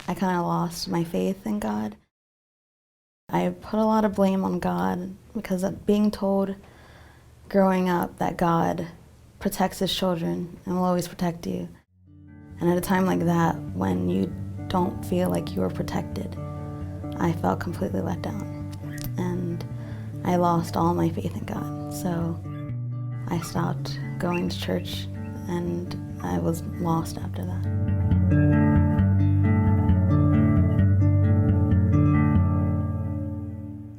I kind of lost my faith in God. I put a lot of blame on God because of being told growing up that God protects his children and will always protect you. And at a time like that, when you don't feel like you are protected, I felt completely let down. And I lost all my faith in God. So I stopped going to church and I was lost after that.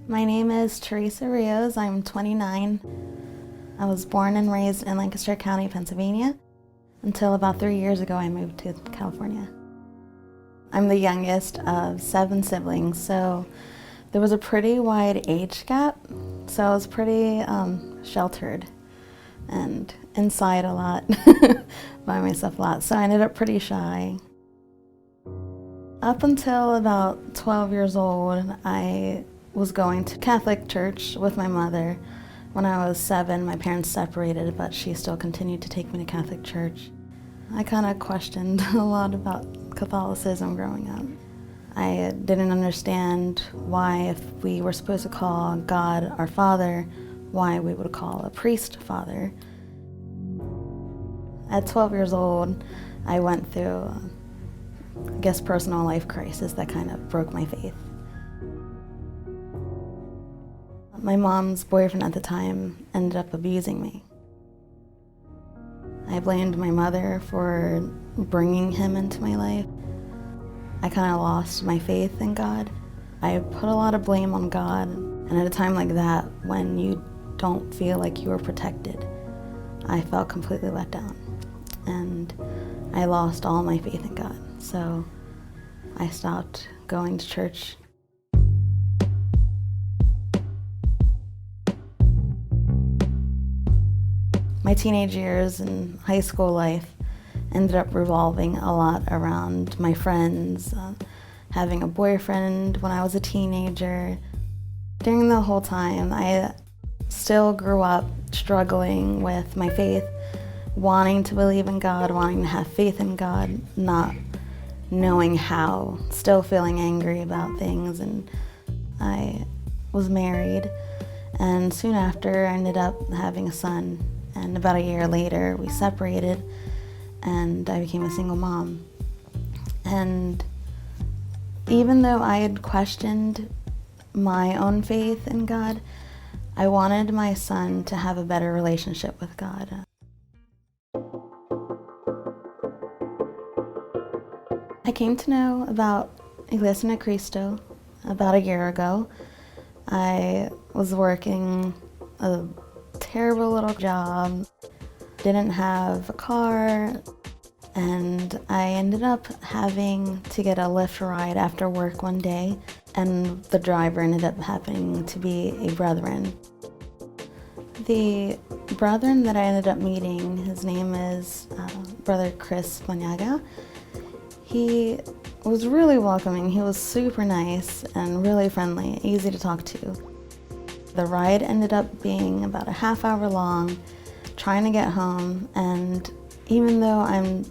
My name is Teresa. I'm 29. I was born and raised in Lancaster County, Pennsylvania. Until about 3 years ago, I moved to California. I'm the youngest of 7 siblings, so there was a pretty wide age gap. So I was pretty sheltered and inside a lot, by myself a lot. So I ended up pretty shy. Up until about 12 years old, I was going to Catholic church with my mother. When I was 7, my parents separated, but she still continued to take me to Catholic church. I kind of questioned a lot about Catholicism growing up. I didn't understand why, if we were supposed to call God our Father, why we would call a priest Father. At 12 years old, I went through, personal life crisis that kind of broke my faith. My mom's boyfriend at the time ended up abusing me. I blamed my mother for bringing him into my life. I kind of lost my faith in God. I put a lot of blame on God, and at a time like that, when you don't feel like you are protected, I felt completely let down. And I lost all my faith in God. So I stopped going to church. My teenage years and high school life ended up revolving a lot around my friends, having a boyfriend when I was a teenager. During the whole time, I still grew up struggling with my faith, wanting to believe in God, wanting to have faith in God, not knowing how, still feeling angry about things. And I was married, and soon after I ended up having a son. And about a year later, we separated, and I became a single mom. And even though I had questioned my own faith in God, I wanted my son to have a better relationship with God. I came to know about Iglesia Cristo about a year ago. I was working a terrible little job, didn't have a car, and I ended up having to get a Lyft ride after work one day, and the driver ended up happening to be a brethren. The brethren that I ended up meeting, his name is Brother Chris Bonyaga. He was really welcoming. He was super nice and really friendly, easy to talk to. The ride ended up being about a half hour long, trying to get home, and even though I'm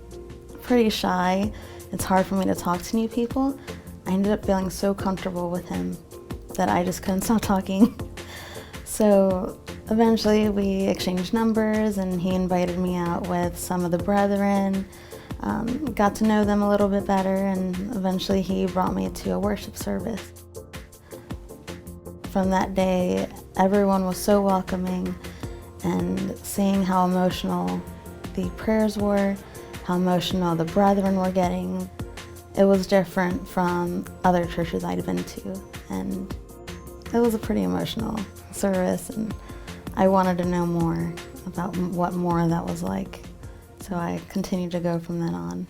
pretty shy, it's hard for me to talk to new people, I ended up feeling so comfortable with him that I just couldn't stop talking. So eventually we exchanged numbers, and he invited me out with some of the brethren, got to know them a little bit better, and eventually he brought me to a worship service. From that day, everyone was so welcoming, and seeing how emotional the prayers were, how emotional the brethren were getting, it was different from other churches I'd been to, and it was a pretty emotional service, and I wanted to know more about what more of that was like, so I continued to go from then on.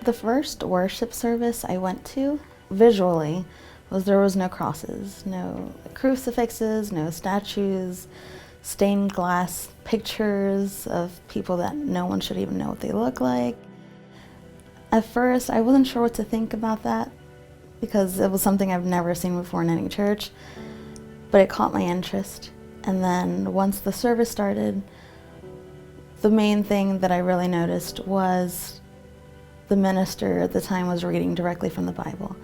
The first worship service I went to, visually, there was no crosses, no crucifixes, no statues, stained glass pictures of people that no one should even know what they look like. At first, I wasn't sure what to think about that because it was something I've never seen before in any church, but it caught my interest. And then once the service started, The main thing that I really noticed was the minister at the time was reading directly from the Bible.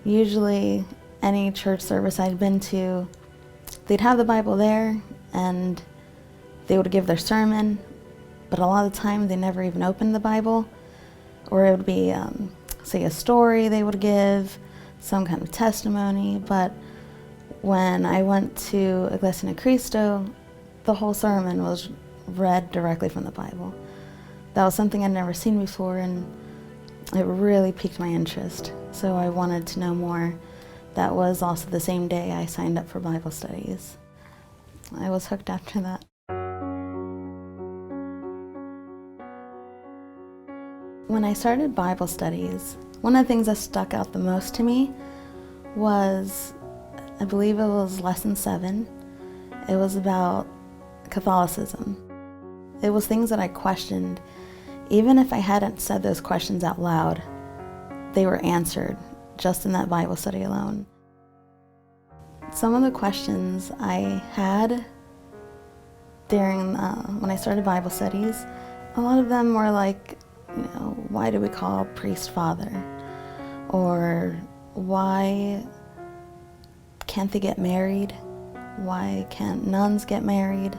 Usually, any church service I'd been to, they'd have the Bible there and they would give their sermon, but a lot of the time they never even opened the Bible, or it would be, say, a story they would give, some kind of testimony. But when I went to Iglesia Cristo, the whole sermon was read directly from the Bible. That was something I'd never seen before, and it really piqued my interest. So I wanted to know more. That was also the same day I signed up for Bible studies. I was hooked after that. When I started Bible studies, one of the things that stuck out the most to me was, I believe it was lesson 7. It was about Catholicism. It was things that I questioned. Even if I hadn't said those questions out loud, they were answered just in that Bible study alone. Some of the questions I had during when I started Bible studies, a lot of them were like, why do we call a priest father? Or why can't they get married? Why can't nuns get married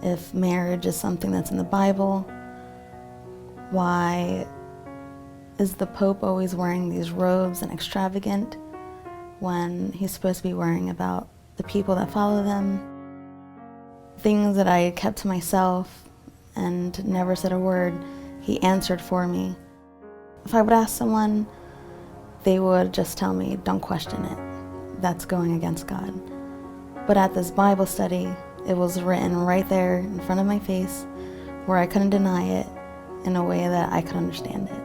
if marriage is something that's in the Bible? Why is the Pope always wearing these robes and extravagant when he's supposed to be worrying about the people that follow them? Things that I kept to myself and never said a word, he answered for me. If I would ask someone, they would just tell me, don't question it. That's going against God. But at this Bible study, it was written right there in front of my face where I couldn't deny it in a way that I could understand it.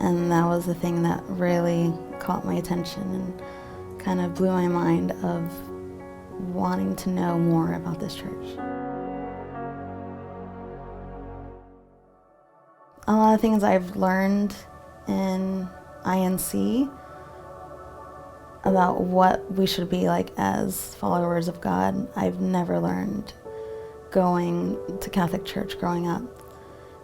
And that was the thing that really caught my attention and kind of blew my mind of wanting to know more about this church. A lot of things I've learned in INC about what we should be like as followers of God, I've never learned going to Catholic church growing up.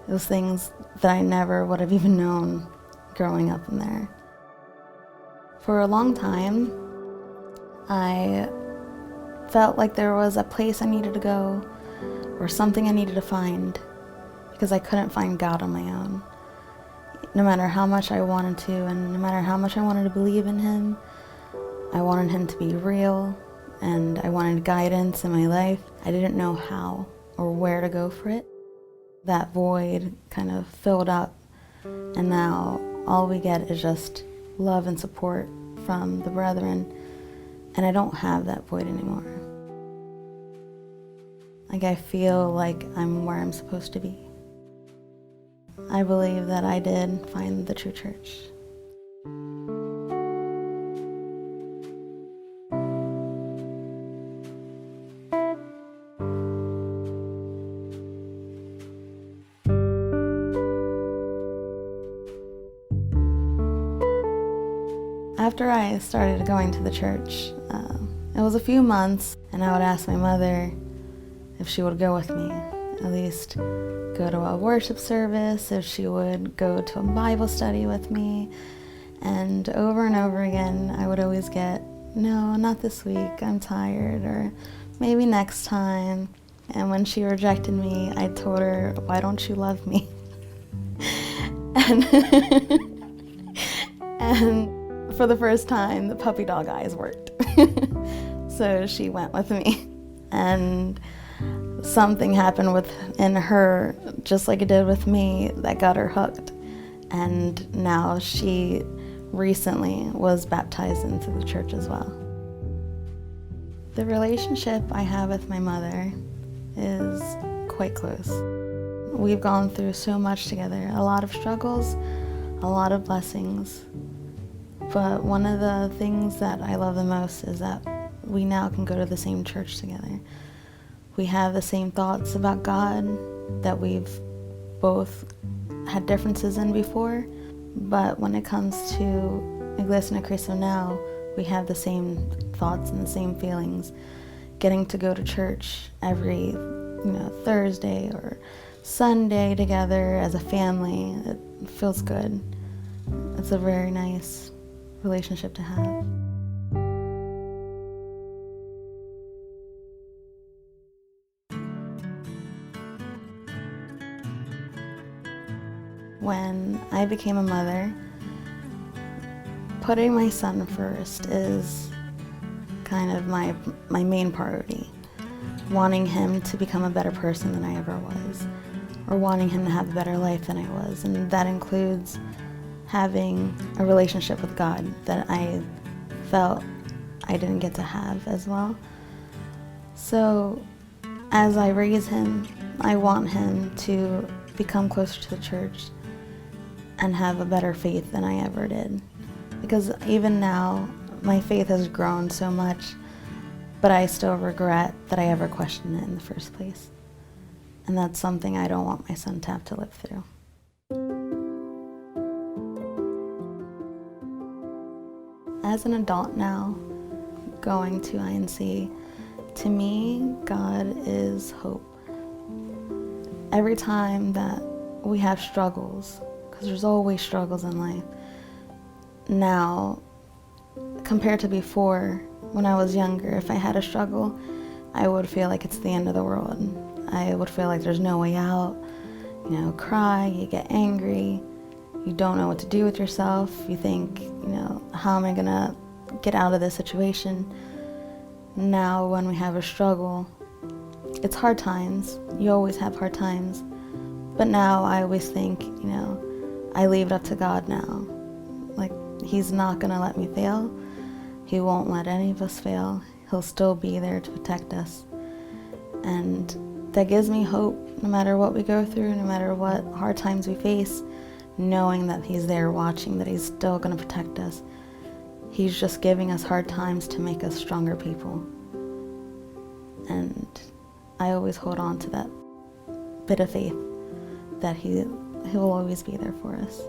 It was things that I never would have even known growing up in there. For a long time, I felt like there was a place I needed to go or something I needed to find because I couldn't find God on my own. No matter how much I wanted to and no matter how much I wanted to believe in Him, I wanted Him to be real and I wanted guidance in my life. I didn't know how or where to go for it. That void kind of filled up, and now all we get is just love and support from the brethren, and I don't have that void anymore. Like, I feel like I'm where I'm supposed to be. I believe that I did find the true church. After I started going to the church, it was a few months, and I would ask my mother if she would go with me, at least go to a worship service, if she would go to a Bible study with me. And over again, I would always get, no, not this week, I'm tired, or maybe next time. And when she rejected me, I told her, why don't you love me? And for the first time, the puppy dog eyes worked. So she went with me. And something happened within her, just like it did with me, that got her hooked. And now she recently was baptized into the church as well. The relationship I have with my mother is quite close. We've gone through so much together, a lot of struggles, a lot of blessings. But one of the things that I love the most is that we now can go to the same church together. We have the same thoughts about God that we've both had differences in before, but when it comes to Iglesia Cristo now, we have the same thoughts and the same feelings. Getting to go to church every Thursday or Sunday together as a family. It feels good. It's a very nice relationship to have. When I became a mother, putting my son first is kind of my main priority. Wanting him to become a better person than I ever was, or wanting him to have a better life than I was. And that includes having a relationship with God that I felt I didn't get to have as well. So as I raise him, I want him to become closer to the church and have a better faith than I ever did. Because even now, my faith has grown so much, but I still regret that I ever questioned it in the first place. And that's something I don't want my son to have to live through. As an adult now, going to INC, to me, God is hope. Every time that we have struggles, because there's always struggles in life, now, compared to before, when I was younger, if I had a struggle, I would feel like it's the end of the world. I would feel like there's no way out. Cry, you get angry, you don't know what to do with yourself. You think, how am I gonna get out of this situation? Now, when we have a struggle, it's hard times. You always have hard times. But now I always think, I leave it up to God now. Like, He's not gonna let me fail. He won't let any of us fail. He'll still be there to protect us. And that gives me hope, no matter what we go through, no matter what hard times we face, knowing that He's there watching, that He's still going to protect us. He's just giving us hard times to make us stronger people. And I always hold on to that bit of faith that He will always be there for us.